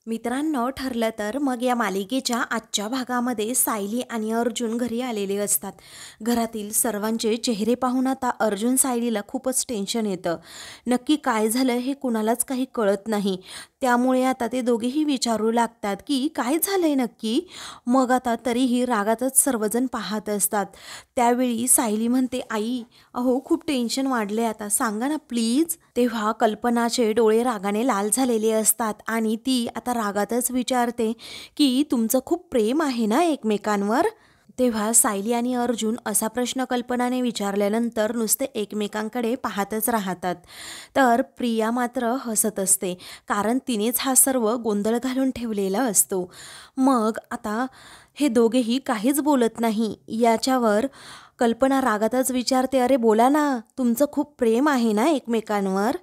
मित्रांनो, ठरलं तर मग या मालिकेच्या आजच्या भागामध्ये सायली आणि अर्जुन घरी आलेले असतात. घरातील सर्वांचे चेहरे पाहून आता अर्जुन सायलीला खूपच टेन्शन येतं. नक्की काय झालं हे कुणालाच काही कळत नाही. त्यामुळे आता ते दोघेही विचारू लागतात की काय झालंय नक्की. मग आता तरीही रागातच सर्वजण पाहत असतात. त्यावेळी सायली म्हणते, आई अहो खूप टेन्शन वाढले, आता सांगा ना प्लीज. तेव्हा कल्पनाचे डोळे रागाने लाल झालेले असतात आणि ती आता रागातच विचारते की तुमचं खूप प्रेम आहे ना एकमेकांवर. तेव्हा सायली आणि अर्जुन असा प्रश्न कल्पनाने विचारल्यानंतर नुसते एकमेकांकडे पाहतच राहतात. तर प्रिया मात्र हसत असते, कारण तिनेच हा सर्व गोंधळ घालून ठेवलेला असतो. मग आता हे दोघेही काहीच बोलत नाही. याच्यावर कल्पना रागातच विचारते, अरे बोला ना, तुमचं खूप प्रेम आहे ना एकमेकांवर.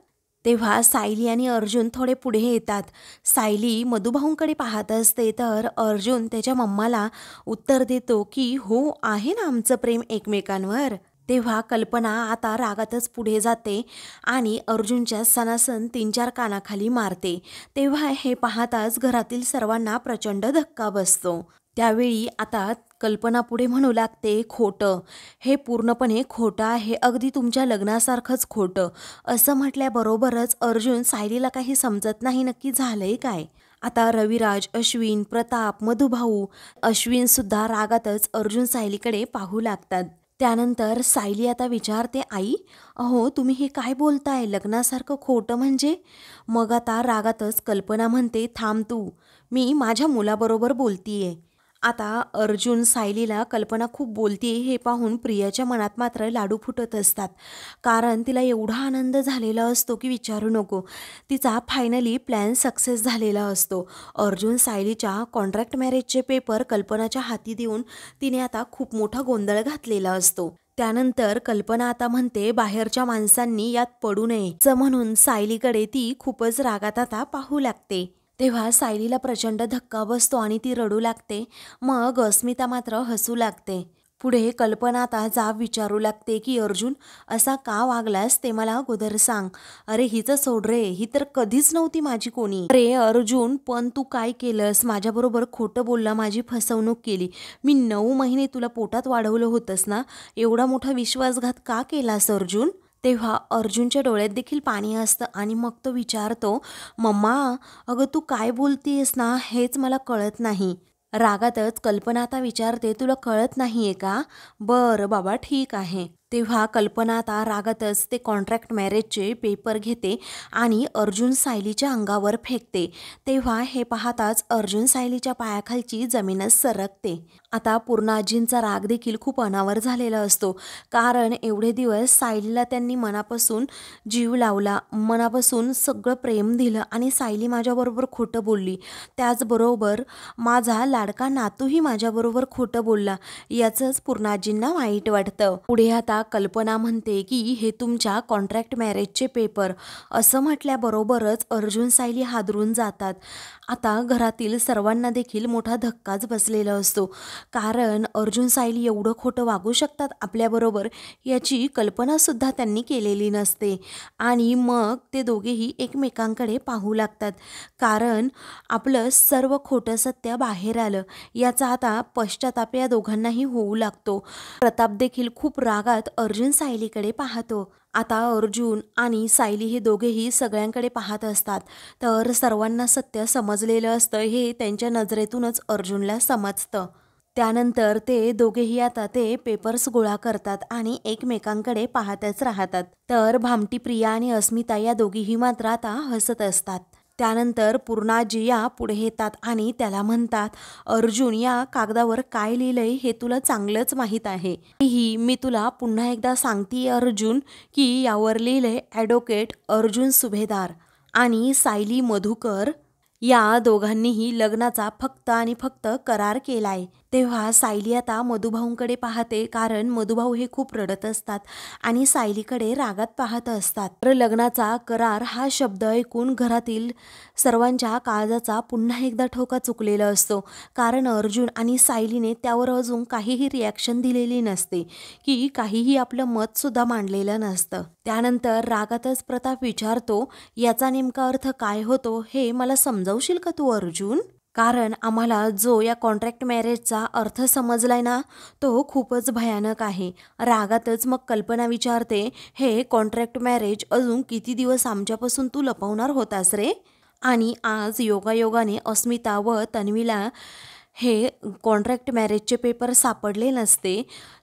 तेव्हा सायली आणि अर्जुन थोडे पुढे येतात. सायली मधुभाऊंकडे पाहत असते, तर अर्जुन त्याच्या मम्माला उत्तर देतो की हो आहे ना आमचं प्रेम एकमेकांवर. तेव्हा कल्पना आता रागातच पुढे जाते आणि अर्जुनच्या सणासण 3-4 कानाखाली मारते. तेव्हा हे पाहताच घरातील सर्वांना प्रचंड धक्का बसतो. त्यावेळी आता कल्पना पुढे म्हणू लागते, खोटं, हे पूर्णपणे खोटं आहे, अगदी तुमच्या लग्नासारखंच खोटं. असं म्हटल्याबरोबरच अर्जुन सायलीला काही समजत नाही नक्की झालंय काय. आता रविराज, अश्विन, प्रताप, मधुभाऊ, अश्विनसुद्धा रागातच अर्जुन सायलीकडे पाहू लागतात. त्यानंतर सायली आता विचारते, आई अहो तुम्ही हे काय बोलताय, लग्नासारखं खोटं म्हणजे. मग आता रागातच कल्पना म्हणते, थांब तू, मी माझ्या मुलाबरोबर बोलतीये. आता अर्जुन सायलीला कल्पना खूप बोलतीये हे पाहून प्रियाच्या मनात मात्र लाडू फुटत असतात, कारण तिला एवढा आनंद झालेला असतो की विचारू नको. तिचा फायनली प्लॅन सक्सेस झालेला असतो. अर्जुन सायलीच्या कॉन्ट्रॅक्ट मॅरेजचे पेपर कल्पनाच्या हाती देऊन तिने आता खूप मोठा गोंधळ घातलेला असतो. त्यानंतर कल्पना आता म्हणते, बाहेरच्या माणसांनी यात पडू नये असं म्हणून सायलीकडे ती खूपच रागात आता पाहू लागते. तेव्हा सायलीला प्रचंड धक्का बसतो आणि ती रडू लागते. मग अस्मिता मात्र हसू लागते. पुढे कल्पना आता जाब विचारू लागते की अर्जुन असा का वागलास ते मला अगोदर सांग. अरे हिचं सोड रे, ही तर कधीच नव्हती माझी कोणी. अरे अर्जुन, पण तू काय केलंस, माझ्याबरोबर खोटं बोलला, माझी फसवणूक केली. मी 9 महिने तुला पोटात वाढवलं होतंस ना, एवढा मोठा विश्वासघात का केलास अर्जुन. तेव्हा अर्जुनच्या डोळ्यात देखील पाणी असतं आणि मग तो विचारतो, मम्मा अगं तू काय बोलतीयस ना हेच मला कळत नाही. रागातच कल्पना आता विचारते, तुला कळत नाहीये का, बरं बाबा ठीक आहे. तेव्हा कल्पना आता रागातच ते कॉन्ट्रॅक्ट मॅरेजचे पेपर घेते आणि अर्जुन सायलीच्या अंगावर फेकते. तेव्हा हे पाहताच अर्जुन सायलीच्या पायाखालची जमीनच सरकते. आता पूर्णाजींचा राग देखील खूप अनावर झालेला असतो, कारण एवढे दिवस सायलीला त्यांनी मनापासून जीव लावला, मनापासून सगळं प्रेम दिलं आणि सायली माझ्याबरोबर खोटं बोलली. त्याचबरोबर माझा लाडका नातूही माझ्याबरोबर खोटं बोलला, याचंच पूर्णाजींना वाईट वाटतं. पुढे आता कल्पना म्हणते की हे तुमच्या कॉन्ट्रॅक्ट मॅरेजचे पेपर. असं म्हटल्याबरोबरच अर्जुन सायली हादरून जातात. आता घरातील सर्वांना देखील मोठा धक्काच बसलेला असतो, कारण अर्जुन सायली एवढं खोटं वागू शकतात आपल्याबरोबर याची कल्पनासुद्धा त्यांनी केलेली नसते. आणि मग ते दोघेही एकमेकांकडे पाहू लागतात, कारण आपलं सर्व खोटं सत्य बाहेर आलं याचा आता पश्चाताप या दोघांनाही होऊ लागतो. प्रताप देखील खूप रागात अर्जुन सायलीकडे पाहतो. आता अर्जुन आणि सायली हे दोघेही सगळ्यांकडे पाहत असतात, तर सर्वांना सत्य समजलेलं असतं हे त्यांच्या नजरेतूनच अर्जुनला समजतं. त्यानंतर ते दोघेही आता ते पेपर्स गोळा करतात आणि एकमेकांकडे पाहतच राहतात. तर भामटी प्रिया आणि अस्मिता या दोघीही मात्र आता हसत असतात. त्यानंतर पूर्णाजी या पुढे येतात आणि त्याला म्हणतात, अर्जुन या कागदावर काय लिहिलंय हे तुला चांगलंच माहीत आहे. मी तुला पुन्हा एकदा सांगते अर्जुन की यावर लिहिलंय ॲडव्होकेट अर्जुन सुभेदार आणि सायली मधुकर या दोघांनीही लग्नाचा फक्त आणि फक्त करार केलाय. तेव्हा सायली आता मधुभाऊंकडे पाहते, कारण मधुभाऊ हे खूप रडत असतात आणि सायलीकडे रागात पाहत असतात. तर लग्नाचा करार हा शब्द ऐकून घरातील सर्वांच्या काळजाचा पुन्हा एकदा ठोका चुकलेला असतो, कारण अर्जुन आणि सायलीने त्यावर अजून काहीही रिॲक्शन दिलेली नसते, की काहीही आपलं मत सुद्धा मांडलेलं नसतं. त्यानंतर रागातच प्रताप विचारतो, याचा नेमका अर्थ काय होतो हे मला समजावशील का तू अर्जुन? कारण आम्हाला जो या कॉन्ट्रॅक्ट मॅरेजचा अर्थ समजलाय ना, तो खूपच भयानक आहे. रागातच मग कल्पना विचारते, हे कॉन्ट्रॅक्ट मॅरेज अजून किती दिवस आमच्यापासून तू लपवणार होतास रे? आणि आज योगायोगाने अस्मिता व तन्वीला हे कॉन्ट्रॅक्ट मॅरेजचे पेपर सापडले नसते,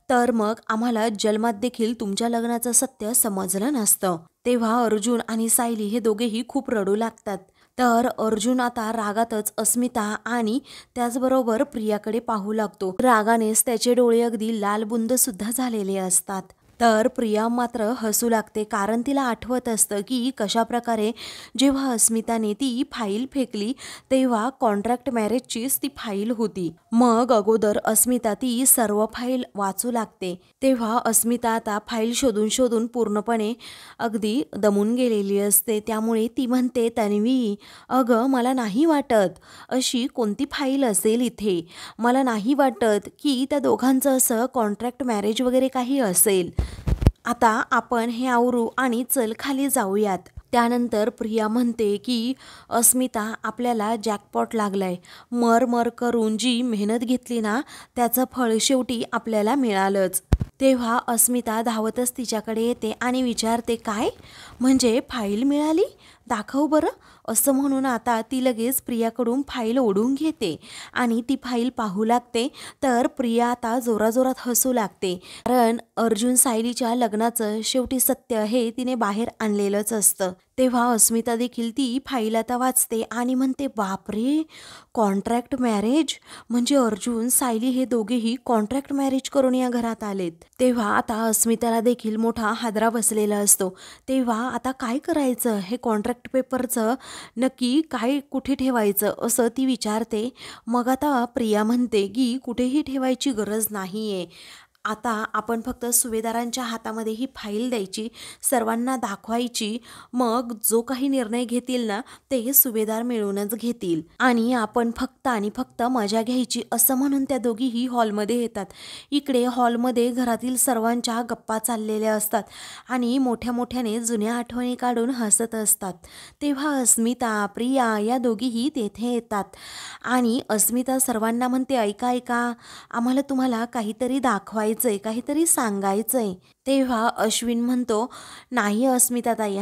तर मग आम्हाला जन्मात देखील तुमच्या लग्नाचं सत्य समजलं नसतं. तेव्हा अर्जुन आणि सायली हे दोघेही खूप रडू लागतात. तर अर्जुन आता रागातच अस्मिता आणि त्याचबरोबर प्रियाकडे पाहू लागतो. रागानेच त्याचे डोळे अगदी लालबुंद सुद्धा झालेले असतात. तर प्रिया मात्र हसू लागते, कारण तिला आठवत असतं की कशा प्रकारे जेव्हा अस्मिताने ती फाईल फेकली तेव्हा कॉन्ट्रॅक्ट मॅरेजचीच ती फाईल होती. मग अगोदर अस्मिता ती सर्व फाईल वाचू लागते. तेव्हा अस्मिता आता फाईल शोधून शोधून पूर्णपणे अगदी दमून गेलेली असते. त्यामुळे ती म्हणते, तन्वी अगं मला नाही वाटत अशी कोणती फाईल असेल इथे. मला नाही वाटत की त्या दोघांचं असं कॉन्ट्रॅक्ट मॅरेज वगैरे काही असेल. आता आपण हे आवरू आणि चल खाली जाऊयात. त्यानंतर प्रिया म्हणते की अस्मिता आपल्याला जॅकपॉट लागलाय. मर करून जी मेहनत घेतली ना, त्याचं फळ शेवटी आपल्याला मिळालंच. तेव्हा अस्मिता धावतच तिच्याकडे येते आणि विचारते, काय म्हणजे फाईल मिळाली? दाखव बरं. असं म्हणून आता ती लगेच प्रियाकडून फाईल ओढून घेते आणि ती फाईल पाहू लागते. तर प्रिया आता जोराजोरात हसू लागते, कारण अर्जुन सायलीच्या लग्नाचं शेवटी सत्य हे तिने बाहेर आणलेलंच असतं. तेव्हा अस्मिता देखील ती फाईल आता वाचते आणि म्हणते, बापरे, कॉन्ट्रॅक्ट मॅरेज म्हणजे अर्जुन सायली हे दोघेही कॉन्ट्रॅक्ट मॅरेज करून या घरात आलेत. तेव्हा आता अस्मिताला देखील मोठा हादरा बसलेला असतो. तेव्हा आता काय करायचं, हे कॉन्ट्रॅक्ट पेपरचं नक्की काय कुठे ठेवायचं असं ती विचारते. मग आता प्रिया म्हणते की कुठेही ठेवायची गरज नाहीये. आता आपण फक्त सुभेदारांच्या हातामध्ये ही फाईल द्यायची, सर्वांना दाखवायची. मग जो काही निर्णय घेतील ना, ते सुभेदार मिळूनच घेतील आणि आपण फक्त आणि फक्त मजा घ्यायची, असं म्हणून त्या दोघीही हॉलमध्ये येतात. इकडे हॉलमध्ये घरातील सर्वांच्या गप्पा चाललेल्या असतात आणि मोठ्या मोठ्याने जुन्या आठवणी काढून हसत असतात. तेव्हा अस्मिता, प्रिया या दोघीही तेथे येतात आणि अस्मिता सर्वांना म्हणते, ऐका ऐका, आम्हाला तुम्हाला काहीतरी दाखवायचं, काहीतरी सांगायचंय. तेव्हा अश्विन म्हणतो, नाही अस्मिता ताई,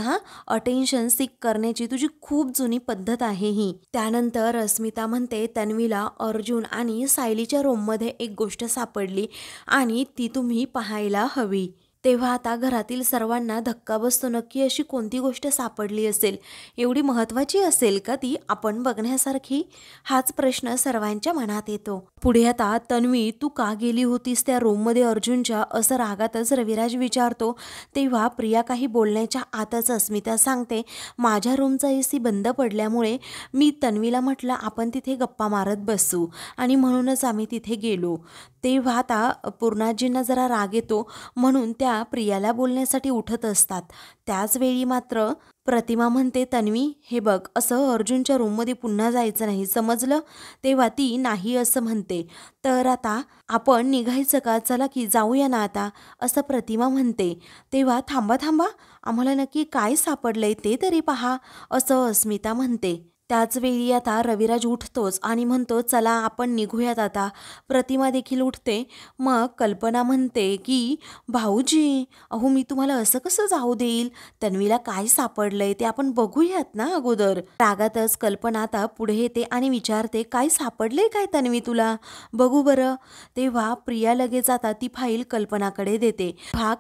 अटेन्शन सीक करण्याची तुझी खूप जुनी पद्धत आहे ही. त्यानंतर अस्मिता म्हणते, तन्वीला अर्जुन आणि सायलीच्या रूममध्ये एक गोष्ट सापडली आणि ती तुम्ही पाहायला हवी. तेव्हा आता घरातील सर्वांना धक्का बसतो, नक्की अशी कोणती गोष्ट सापडली असेल, एवढी महत्त्वाची असेल का ती आपण बघण्यासारखी? हाच प्रश्न सर्वांच्या मनात येतो. पुढे आता तन्वी, तू का गेली होतीस त्या रूममध्ये अर्जुनच्या, असं रागातच रविराज विचारतो. तेव्हा प्रिया काही बोलण्याच्या आतच अस्मिता सांगते, माझ्या रूमचा AC बंद पडल्यामुळे मी तन्वीला म्हटलं आपण तिथे गप्पा मारत बसू आणि म्हणूनच आम्ही तिथे गेलो. तेव्हा आता पूर्णाजींना जरा राग येतो, म्हणून त्या प्रियाला बोलण्यासाठी उठत असतात. त्याच वेळी मात्र प्रतिमा म्हणते, तन्वी हे बघ, असं अर्जुनच्या रूममध्ये पुन्हा जायचं नाही, समजलं? तेव्हा ती नाही असं म्हणते. तर आता आपण निघायचं का? चला की जाऊया ना आता, असं प्रतिमा म्हणते. तेव्हा थांबा, आम्हाला नक्की काय सापडलंय ते तरी पहा, असं अस्मिता म्हणते. त्याच वेळी आता रविराज उठतोच आणि म्हणतो, चला आपण निघूयात आता. प्रतिमा देखील उठते. मग कल्पना म्हणते की भाऊजी, अहो मी तुम्हाला असं कसं जाऊ देईल, तन्वीला काय सापडलंय ते आपण बघूयात ना अगोदर. रागातच कल्पना आता पुढे येते आणि विचारते, काय सापडले काय तन्वी तुला, बघू बरं. तेव्हा प्रिया लगेच आता ती फाईल कल्पनाकडे देते.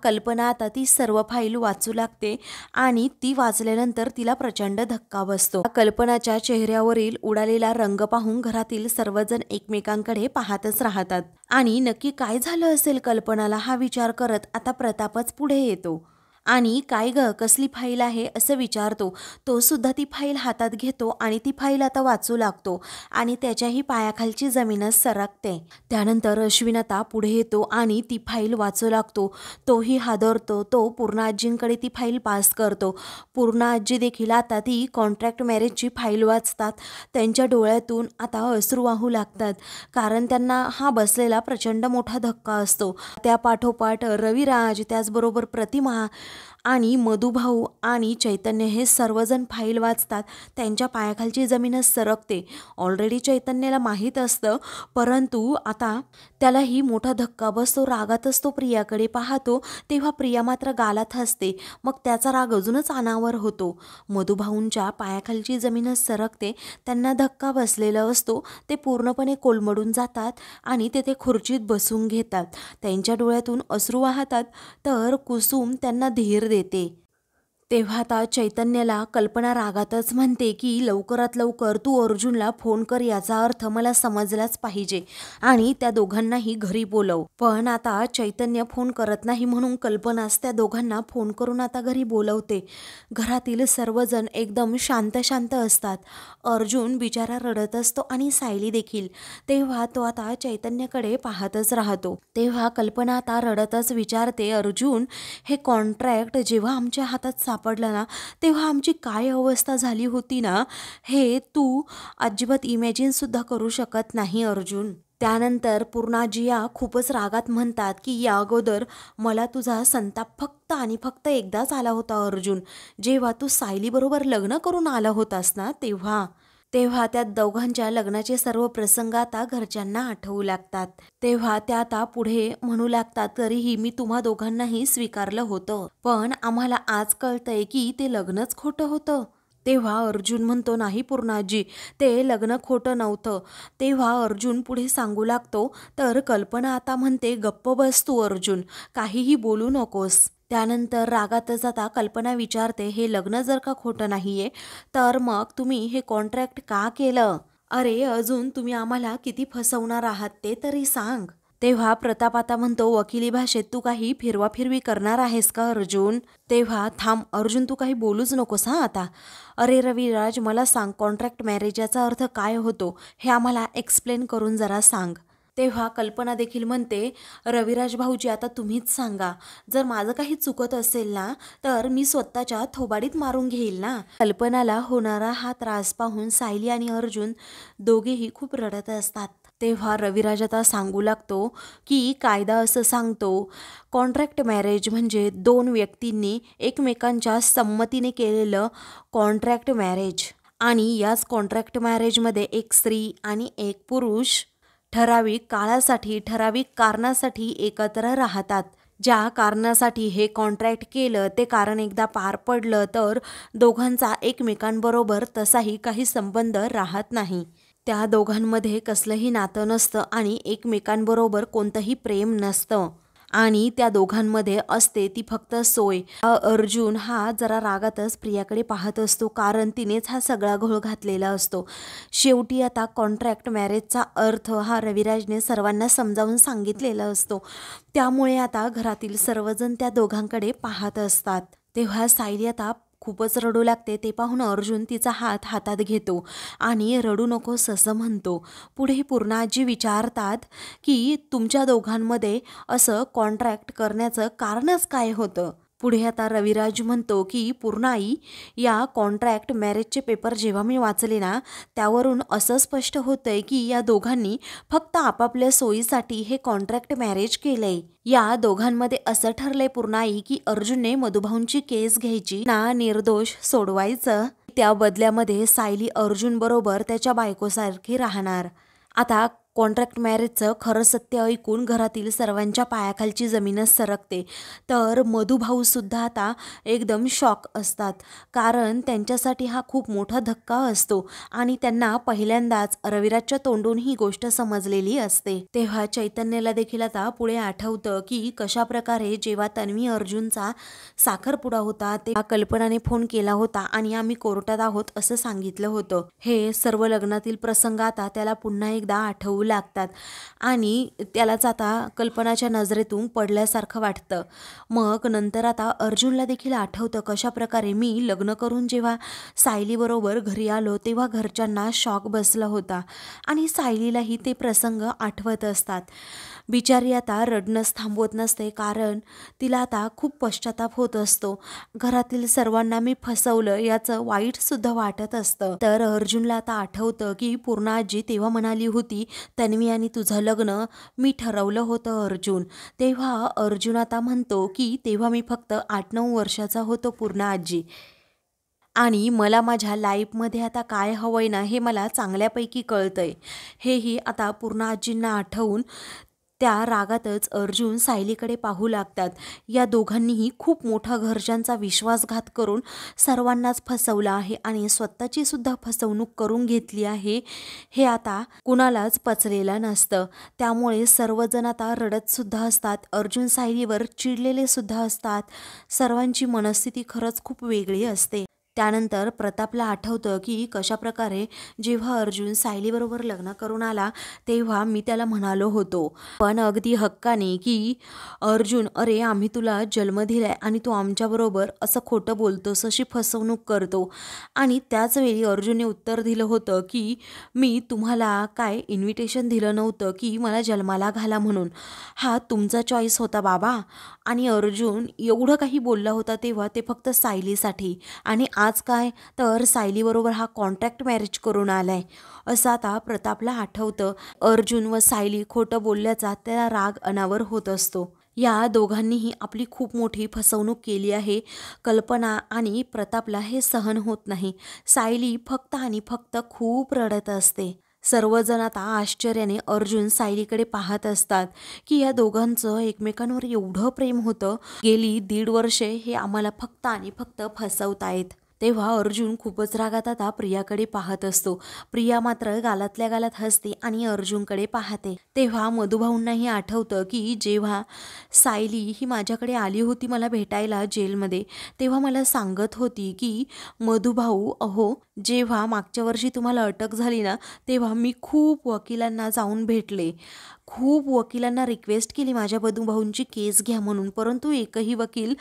कल्पना आता ती सर्व फाईल वाचू लागते आणि ती वाचल्यानंतर तिला प्रचंड धक्का बसतो. कल्पनाच्या चेहऱ्यावरील उडालेला रंग पाहून घरातील सर्वजण एकमेकांकडे पाहतच राहतात आणि नक्की काय झालं असेल कल्पनाला हा विचार करत आता प्रतापच पुढे येतो आणि काय ग कसली फाईल आहे असं विचारतो. तो सुद्धा ती फाईल हातात घेतो आणि ती फाईल आता वाचू लागतो आणि त्याच्याही पायाखालची जमीनच सरकते. त्यानंतर अश्विन आता पुढे येतो आणि ती फाईल वाचू लागतो. तोही हादरतो. तो पूर्णा आजींकडे ती फाईल पास करतो. पूर्णा आजी देखील आता ती कॉन्ट्रॅक्ट मॅरेजची फाईल वाचतात. त्यांच्या डोळ्यातून आता अश्रू वाहू लागतात, कारण त्यांना हा बसलेला प्रचंड मोठा धक्का असतो. त्या पाठोपाठ रविराज, त्याचबरोबर प्रतिमा आणि मधुभाऊ आणि चैतन्य हे सर्वजण फाईल वाचतात. त्यांच्या पायाखालची जमीनच सरकते. ऑलरेडी चैतन्याला माहीत असतं, परंतु आता त्यालाही मोठा धक्का बसतो. रागातच तो प्रियाकडे पाहतो, तेव्हा प्रिया मात्र गालात हसते. मग त्याचा राग अजूनच अनावर होतो. मधुभाऊंच्या पायाखालची जमीनच सरकते. त्यांना धक्का बसलेला असतो. ते पूर्णपणे कोलमडून जातात आणि तेथे खुर्चीत बसून घेतात. त्यांच्या डोळ्यातून अश्रू वाहतात. तर कुसुम त्यांना धीर देते. तेव्हा आता चैतन्याला कल्पना रागातच म्हणते की लवकरात लवकर तू अर्जुनला फोन कर, याचा अर्थ मला समजलाच पाहिजे आणि त्या दोघांनाही घरी बोलव. पण आता चैतन्य फोन करत नाही, म्हणून कल्पनाच त्या दोघांना फोन करून आता घरी बोलवते. घरातील सर्वजण एकदम शांत शांत असतात. अर्जुन बिचारा रडत असतो आणि सायली देखील. तेव्हा तो आता चैतन्याकडे पाहतच राहतो. तेव्हा कल्पना आता रडतच विचारते, अर्जुन, हे कॉन्ट्रॅक्ट जेव्हा आमच्या हातात सापडला ना, तेव्हा आमची काय अवस्था झाली होती ना, हे तू अजिबात इमॅजिन सुद्धा करू शकत नाही अर्जुन. त्यानंतर पूर्णाजिया खूपच रागात म्हणतात की या अगोदर मला तुझा संताप फक्त आणि फक्त एकदाच आला होता अर्जुन, जेव्हा तू सायलीबरोबर लग्न करून आला होतास ना, तेव्हा त्या दोघांच्या लग्नाचे सर्व प्रसंग आता घरच्यांना आठवू लागतात. तेव्हा त्या आता पुढे म्हणू लागतात, तरीही मी तुम्हा दोघांनाही स्वीकारलं होतं, पण आम्हाला आज कळतंय की ते लग्नच खोटं होतं. तेव्हा अर्जुन म्हणतो, नाही पूर्णाजी, ते लग्न खोटं नव्हतं. तेव्हा अर्जुन पुढे सांगू लागतो. तर कल्पना आता म्हणते, गप्प बस तू अर्जुन, काहीही बोलू नकोस. त्यानंतर रागातच आता कल्पना विचारते, हे लग्न जर का खोटं नाहीये तर मग तुम्ही हे कॉन्ट्रॅक्ट का केलं? अरे अजून तुम्ही आम्हाला किती फसवणार आहात ते तरी सांग. तेव्हा प्रताप आता म्हणतो, वकिली भाषेत तू काही फिरवाफिरवी करणार आहेस का अर्जुन? तेव्हा थांब अर्जुन, तू काही बोलूच नकोस हा आता. अरे रविराज, मला सांग, कॉन्ट्रॅक्ट मॅरेज याचा अर्थ काय होतो हे आम्हाला एक्सप्लेन करून जरा सांग. तेव्हा कल्पना देखील म्हणते, रविराज भाऊजी, आता तुम्हीच सांगा. जर माझं काही चुकत असेल ना, तर मी स्वतःच्या थोबाडीत मारून घेईल ना. कल्पनाला होणारा हा त्रास पाहून सायली आणि अर्जुन दोघेही खूप रडत असतात. तेव्हा रविराज आता सांगू लागतो की कायदा असं सांगतो, कॉन्ट्रॅक्ट मॅरेज म्हणजे दोन व्यक्तींनी एकमेकांच्या संमतीने केलेलं कॉन्ट्रॅक्ट मॅरेज. आणि याच कॉन्ट्रॅक्ट मॅरेजमध्ये एक स्त्री आणि एक पुरुष ठराविक काळासाठी, ठराविक कारणासाठी एकत्र राहतात. ज्या कारणासाठी हे कॉन्ट्रॅक्ट केलं ते कारण एकदा पार पडलं तर दोघांचा एकमेकांबरोबर तसाही काही संबंध राहत नाही. त्या दोघांमध्ये कसलंही नातं नसतं आणि एकमेकांबरोबर कोणतंही प्रेम नसतं आणि त्या दोघांमध्ये असते ती फक्त सोय. अर्जुन हा जरा रागातच प्रियाकडे पाहत असतो, कारण तिनेच हा सगळा घोळ घातलेला असतो. शेवटी आता कॉन्ट्रॅक्ट मॅरेजचा अर्थ हा रविराजने सर्वांना समजावून सांगितलेला असतो. त्यामुळे आता घरातील सर्वजण त्या दोघांकडे पाहत असतात. तेव्हा सायली आता खूपच रडू लागते. ते पाहून अर्जुन तिचा हात हातात घेतो आणि रडू नकोस असं म्हणतो. पुढे पूर्णाजी विचारतात की तुमच्या दोघांमध्ये असं कॉन्ट्रॅक्ट करण्याचं कारणच काय होतं? पुढे आता रविराज म्हणतो की पूर्णाई, या कॉन्ट्रॅक्ट मॅरेजचे पेपर जेव्हा मी वाचले ना, त्यावरून असं स्पष्ट होतंय की या दोघांनी फक्त आपापल्या सोयीसाठी हे कॉन्ट्रॅक्ट मॅरेज केलंय. या दोघांमध्ये असं ठरलंय पूर्णाई की अर्जुनने मधुभाऊंची केस घ्यायची ना, निर्दोष सोडवायचं. त्या बदल्यामध्ये सायली अर्जुन बरोबर त्याच्या बायकोसारखी राहणार. आता कॉन्ट्रॅक्ट मॅरेजचं खरं सत्य ऐकून घरातील सर्वांच्या पायाखालची जमीनच सरकते. तर मधुभाऊसुद्धा आता एकदम शॉक असतात, कारण त्यांच्यासाठी हा खूप मोठा धक्का असतो आणि त्यांना पहिल्यांदाच रविराजच्या तोंडून ही गोष्ट समजलेली असते. तेव्हा चैतन्याला देखील आता पुढे आठवतं की कशा प्रकारे जेव्हा तन्वी अर्जुनचा साखरपुडा होता तेव्हा कल्पनाने फोन केला होता आणि आम्ही कोर्टात आहोत असं सांगितलं होतं. हे सर्व लग्नातील प्रसंग आता त्याला पुन्हा एकदा आठवू लागतात आणि त्यालाच आता कल्पनाच्या नजरेतून पडल्यासारखं वाटतं. मग नंतर आता अर्जुनला देखील आठवतं कशाप्रकारे मी लग्न करून जेव्हा सायलीबरोबर घरी आलो तेव्हा घरच्यांना शॉक बसला होता आणि सायलीलाही ते प्रसंग आठवत असतात. बिचारी आता रडणंच थांबवत नसते, कारण तिला आता खूप पश्चाताप होत असतो. घरातील सर्वांना मी फसवलं याचं वाईटसुद्धा वाटत असतं. तर अर्जुनला आता आठवतं की पूर्णा आजी तेव्हा म्हणाली होती, तन्वी आणि तुझं लग्न मी ठरवलं होतं अर्जुन. तेव्हा अर्जुन आता म्हणतो की तेव्हा मी फक्त 8-9 वर्षाचा होतो पूर्णा आजी, आणि मला माझ्या लाईफमध्ये आता काय हवंय ना हे मला चांगल्यापैकी कळतंय. हेही आता पूर्णा आजींना आठवून त्या रागातच अर्जुन सायलीकडे पाहू लागतात. या दोघांनीही खूप मोठा घरच्यांचा विश्वासघात करून सर्वांनाच फसवलं आहे आणि स्वतःची सुद्धा फसवणूक करून घेतली आहे. हे आता कुणालाच पचलेलं नसतं. त्यामुळे सर्वजण आता रडत सुद्धा असतात. अर्जुन सायलीवर चिडलेले सुद्धा असतात. सर्वांची मनस्थिती खरंच खूप वेगळी असते. त्यानंतर प्रतापला आठवतं की कशाप्रकारे जेव्हा अर्जुन सायलीबरोबर लग्न करून आला तेव्हा मी त्याला म्हणालो होतो, पण अगदी हक्काने, की अर्जुन, अरे आम्ही तुला जन्म दिलाय आणि तू आमच्याबरोबर असं खोटं बोलतोस, अशी फसवणूक करतो. आणि त्याचवेळी अर्जुनने उत्तर दिलं होतं की मी तुम्हाला काय इन्व्हिटेशन दिलं नव्हतं की मला जन्माला घाला म्हणून, हा तुमचा चॉईस होता बाबा. आणि अर्जुन एवढं काही बोलला होता तेव्हा ते फक्त सायलीसाठी, आणि आज काय तर सायलीबरोबर हा कॉन्ट्रॅक्ट मॅरेज करून आलाय असं आता प्रतापला आठवतं. अर्जुन व सायली खोटं बोलल्याचा त्याला राग अनावर होत असतो. या दोघांनीही आपली खूप मोठी फसवणूक केली आहे. कल्पना आणि प्रतापला हे सहन होत नाही. सायली फक्त आणि फक्त खूप रडत असते. सर्वजण आता आश्चर्याने अर्जुन सायलीकडे पाहत असतात की या दोघांचं एकमेकांवर एवढं प्रेम होतं. गेली 1.5 वर्षे हे आम्हाला फक्त आणि फक्त फसवतायत. तेव्हा अर्जुन खूपच रागात आता प्रियाकडे पाहत असतो. प्रिया मात्र गालातल्या गालात हसते आणि अर्जुनकडे पाहते. तेव्हा मधुभाऊंनाही आठवतं की जेव्हा सायली ही माझ्याकडे आली होती मला भेटायला जेलमध्ये, तेव्हा मला सांगत होती की मधुभाऊ, अहो जेव्हा मागच्या वर्षी तुम्हाला अटक झाली ना तेव्हा मी खूप वकिलांना जाऊन भेटले, खूप वकिलांना रिक्वेस्ट केली माझ्या मधुभाऊंची केस घ्या म्हणून, परंतु एकही वकील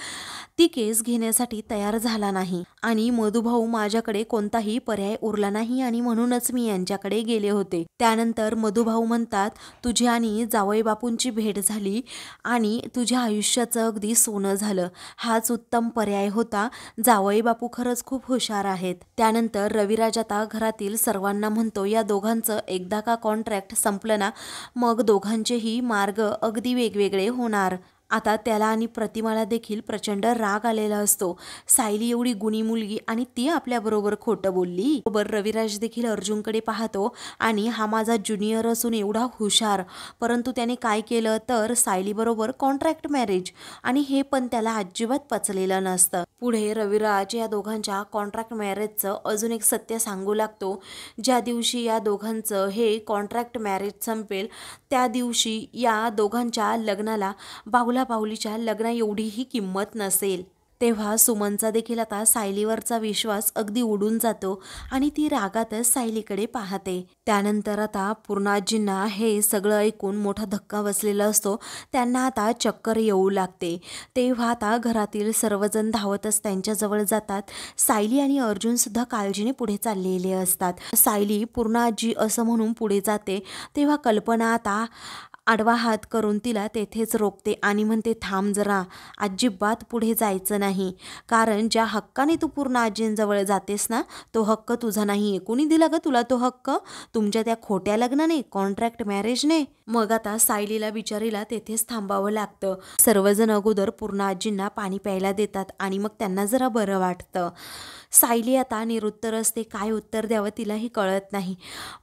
ती केस घेण्यासाठी तयार झाला नाही. आणि मधुभाऊ माझ्याकडे कोणताही पर्याय उरला नाही आणि म्हणूनच मी यांच्याकडे गेले होते. त्यानंतर मधुभाऊ म्हणतात, तुझी आणि जावई बापूंची भेट झाली आणि तुझ्या आयुष्याचं अगदी सोनं झालं. हाच उत्तम पर्याय होता. जावई बापू खरंच खूप हुशार आहेत. त्यानंतर रविराज आता घरातील सर्वांना म्हणतो, या दोघांचं एकदा का कॉन्ट्रॅक्ट संपलं ना मग दोघांचेही मार्ग अगदी वेगवेगळे होणार. आता त्याला आणि प्रतिमाला देखील प्रचंड राग आलेला असतो. सायली एवढी गुणी मुलगी आणि ती आपल्याबरोबर खोटं बोलली. बरोबर रविराज देखील अर्जुनकडे पाहतो आणि हा माझा ज्युनियर असून एवढा हुशार, परंतु त्याने काय केलं तर सायलीबरोबर कॉन्ट्रॅक्ट मॅरेज, आणि हे पण त्याला अजिबात पचलेलं नसतं. पुढे रविराज या दोघांच्या कॉन्ट्रॅक्ट मॅरेजचं अजून एक सत्य सांगू लागतो. ज्या दिवशी या दोघांचं हे कॉन्ट्रॅक्ट मॅरेज संपेल त्या दिवशी या दोघांच्या लग्नाला बाहुल्या-बाहुलीच्या लग्ना एवढीही किंमत नसेल. तेव्हा सुमनचा देखील आता सायलीवरचा विश्वास अगदी उडून जातो आणि ती रागातच सायलीकडे पाहते. त्यानंतर आता पूर्णाजींना हे सगळं ऐकून मोठा धक्का बसलेला असतो. त्यांना आता चक्कर येऊ लागते. तेव्हा आता घरातील सर्वजण धावतच त्यांच्याजवळ जातात. सायली आणि अर्जुन सुद्धा काळजीने पुढे चाललेले असतात. सायली पूर्णाजी असं म्हणून पुढे जाते तेव्हा कल्पना आता आडवा हात करून तिला तेथेच रोखते आणि म्हणते, थांब जरा, अजिबात पुढे जायचं नाही, कारण ज्या हक्काने तू पूर्ण आजींजवळ जातेस ना तो हक्क तुझा नाहीये. कोणी दिला ग तुला तो हक्क? तुमच्या त्या खोट्या लग्नाने, कॉन्ट्रॅक्ट मॅरेजने. मग आता सायलीला बिचारीला तेथेच थांबावं लागतं. सर्वजण अगोदर पूर्ण आजींना पाणी प्यायला देतात आणि मग त्यांना जरा बरं वाटतं. सायली आता निरुत्तर असते. काय उत्तर द्यावं तिलाही कळत नाही.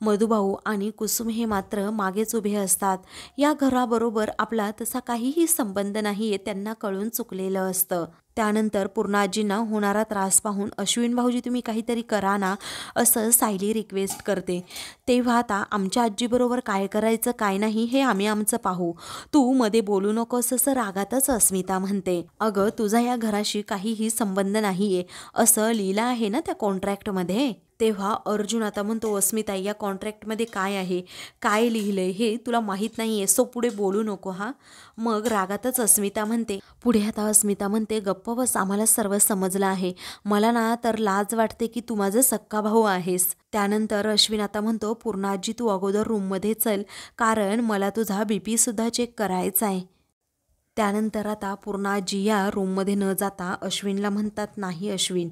मधुभाऊ आणि कुसुम हे मात्र मागेच उभे असतात. या घराबरोबर आपला तसा काहीही संबंध नाहीये त्यांना कळून चुकलेलं असतं. त्यानंतर पूर्णाजींना होणारा त्रास पाहून, अश्विन भाऊजी तुम्ही काहीतरी करा ना, असं सायली रिक्वेस्ट करते. तेव्हा आता आमच्या आजीबरोबर काय करायचं काय नाही हे आम्ही आमचं पाहू, तू मध्ये बोलू नकोस असं रागातच अस्मिता म्हणते. अगं तुझा या घराशी काहीही संबंध नाहीये असं लिहिलं आहे ना त्या कॉन्ट्रॅक्टमध्ये. तेव्हा अर्जुन आता म्हणतो, अस्मिता या कॉन्ट्रॅक्टमध्ये काय आहे, काय लिहिलंय हे तुला माहीत नाही आहे, सो पुढे बोलू नको हा. मग रागातच अस्मिता म्हणते, पुढे आता अस्मिता म्हणते, गप्प बस, आम्हाला सर्व समजलं आहे. मला ना तर लाज वाटते की तू माझा सक्का भाऊ आहेस. त्यानंतर अश्विन आता म्हणतो, पूर्णा आजी तू अगोदर रूममध्ये चल, कारण मला तुझा BP सुद्धा चेक करायचा आहे. त्यानंतर आता पूर्णा आजी या रूममध्ये न जाता अश्विनला म्हणतात, नाही अश्विन,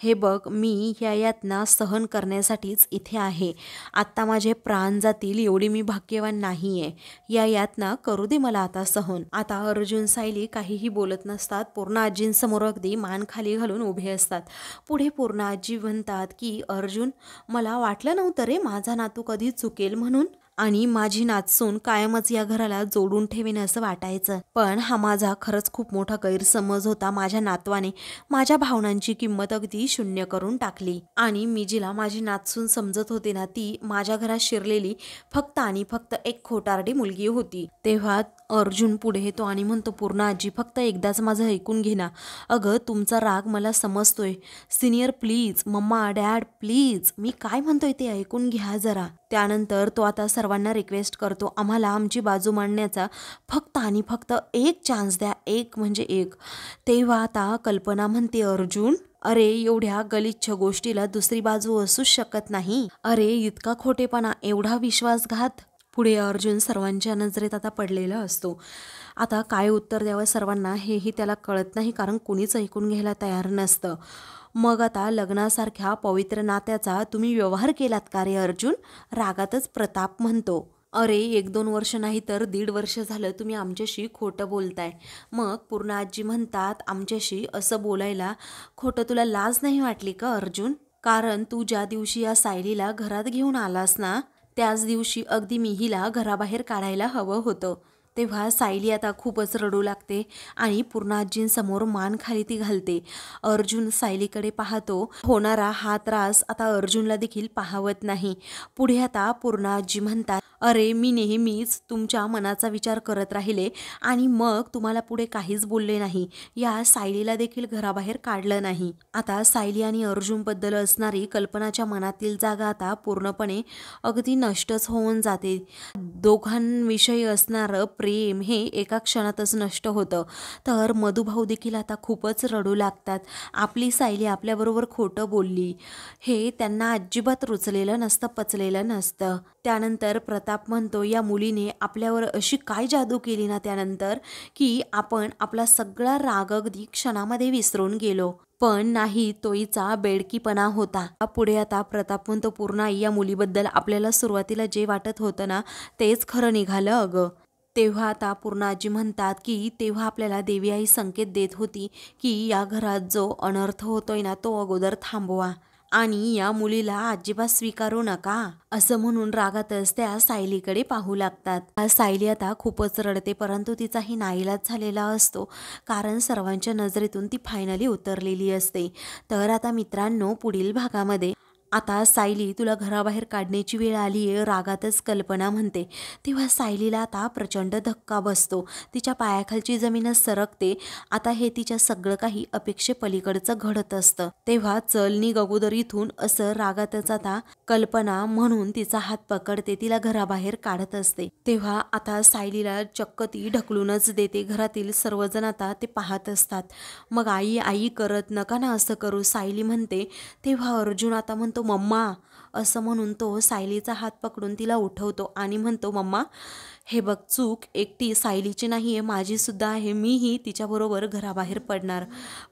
हे बघ, मी या यातना सहन करण्यासाठीच इथे आहे. आत्ता माझे प्राण जातील एवढी मी भाग्यवान नाही आहे. या यातना करू दे मला आता सहन. आता अर्जुन सायली काहीही बोलत नसतात. पूर्णा आजींसमोर अगदी मान खाली घालून उभे असतात. पुढे पूर्णा आजी म्हणतात की अर्जुन, मला वाटलं नव्हतं रे माझा नातू कधी चुकेल म्हणून, आणि माझी नाचसून कायमच या घराला जोडून ठेवेन असं वाटायचं. पण हा माझा खरंच खूप मोठा गैरसमज होता. माझ्या नातवाने माझ्या भावनांची किंमत अगदी शून्य करून टाकली. आणि मी जिला माझी नाचसून समजत होते ना, ती माझ्या घरात शिरलेली फक्त आणि फक्त एक खोटारडी मुलगी होती. तेव्हा अर्जुन पुढे येतो आणि म्हणतो, पूर्णा आजी फक्त एकदाच माझं ऐकून घे ना. अगं तुमचा राग मला समजतोय. Senior please, mumma dad please, मी काय म्हणतोय ते ऐकून घ्या जरा. त्यानंतर तो आता सर्वांना रिक्वेस्ट करतो, आम्हाला आमची बाजू मांडण्याचा फक्त आणि फक्त एक चान्स द्या, एक म्हणजे एक. तेव्हा आता कल्पना म्हणते, अर्जुन अरे एवढ्या गलिच्छ गोष्टीला दुसरी बाजू असूच शकत नाही. अरे इतका खोटेपणा, एवढा विश्वासघात. पुढे अर्जुन सर्वांच्या नजरेत आता पडलेला असतो. आता काय उत्तर द्यावं सर्वांना हेही त्याला कळत नाही, कारण कुणीच ऐकून घ्यायला तयार नसतं. मग आता लग्नासारख्या पवित्र नात्याचा तुम्ही व्यवहार केलात का रे अर्जुन, रागातच प्रताप म्हणतो. अरे 1-2 वर्ष नाही तर 1.5 वर्ष झालं तुम्ही आमच्याशी खोटं बोलताय. मग पूर्णा आजी म्हणतात, आमच्याशी असं बोलायला खोटं तुला लाज नाही वाटली का अर्जुन? कारण तू ज्या दिवशी या सायलीला घरात घेऊन आलास ना, त्याच दिवशी अगदी मी हिला घराबाहेर काढायला हवं होतं. तेव्हा सायली आता खूपच रडू लागते आणि पूर्णा आजींसमोर मान खाली ती घालते. अर्जुन सायलीकडे पाहतो. होणारा हा त्रास आता अर्जुनला देखील पाहवत नाही. पुढे आता पूर्णा आजी म्हणतात, अरे मी नेहमीच तुमच्या मनाचा विचार करत राहिले आणि मग तुम्हाला पुढे काहीच बोलले नाही. या सायलीला देखील घराबाहेर काढलं नाही. आता सायली आणि अर्जुनबद्दल असणारी कल्पनाच्या मनातील जागा आता पूर्णपणे अगदी नष्टच होऊन जाते. दोघांविषयी असणारं प्रेम हे एका क्षणातच नष्ट होतं. तर मधुभाऊ देखील आता खूपच रडू लागतात. आपली सायली आपल्याबरोबर खोटं बोलली हे त्यांना अजिबात रुचलेलं नसतं, पचलेलं नसतं. त्यानंतर प्रताप म्हणतो, या मुलीने आपल्यावर अशी काय जादू केली ना त्यानंतर, की आपण आपला सगळा राग अगदी क्षणामध्ये विसरून गेलो. पण नाही, तोईचा बेडकीपणा होता. पुढे आता प्रताप म्हणतो, पूर्णा या मुलीबद्दल आपल्याला सुरुवातीला जे वाटत होतं ना तेच खरं निघालं अगं. तेव्हा आता पूर्णा आजी म्हणतात की तेव्हा आपल्याला देवी आई संकेत देत होती की या घरात जो अनर्थ होतोय ना तो अगोदर थांबवा आणि या मुलीला अजिबात स्वीकारू नका, असं म्हणून रागातच त्या सायलीकडे पाहू लागतात. सायली आता खूपच रडते, परंतु तिचाही नाईलाज झालेला असतो, कारण सर्वांच्या नजरेतून ती फायनली उतरलेली असते. तर आता मित्रांनो, पुढील भागामध्ये आता सायली तुला घराबाहेर काढण्याची वेळ आली आहे, रागातच कल्पना म्हणते. तेव्हा सायलीला आता प्रचंड धक्का बसतो. तिच्या पायाखालची जमीनच सरकते. आता हे तिच्या सगळं काही अपेक्षेपलीकडचं घडत असतं. तेव्हा चल निघ अगोदर इथून, असं रागातच आता कल्पना म्हणून तिचा हात पकडते, तिला घराबाहेर काढत असते. तेव्हा आता सायलीला चक्क ती ढकलूनच देते. घरातील सर्वजण आता ते पाहत असतात. मग आई आई करत नका ना असं करू, सायली म्हणते. तेव्हा अर्जुन आता म्हणतो, मम्मा, असं म्हणून तो सायलीचा हात पकडून तिला उठवतो आणि म्हणतो, मम्मा हे बघ, चूक एकटी सायलीची नाही आहे, माझी सुद्धा आहे. मीही तिच्याबरोबर घराबाहेर पडणार.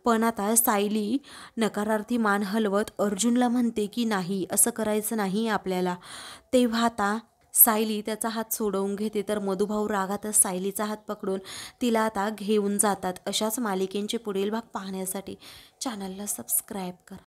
पण आता सायली नकारार्थी मान हलवत अर्जुनला म्हणते की नाही, असं करायचं नाही आपल्याला. तेव्हा आता सायली त्याचा हात सोडवून घेते, तर मधुभाऊ रागातच सायलीचा हात पकडून तिला आता घेऊन जातात. अशाच मालिकेंचे पुढील भाग पाहण्यासाठी चॅनलला सबस्क्राईब करा.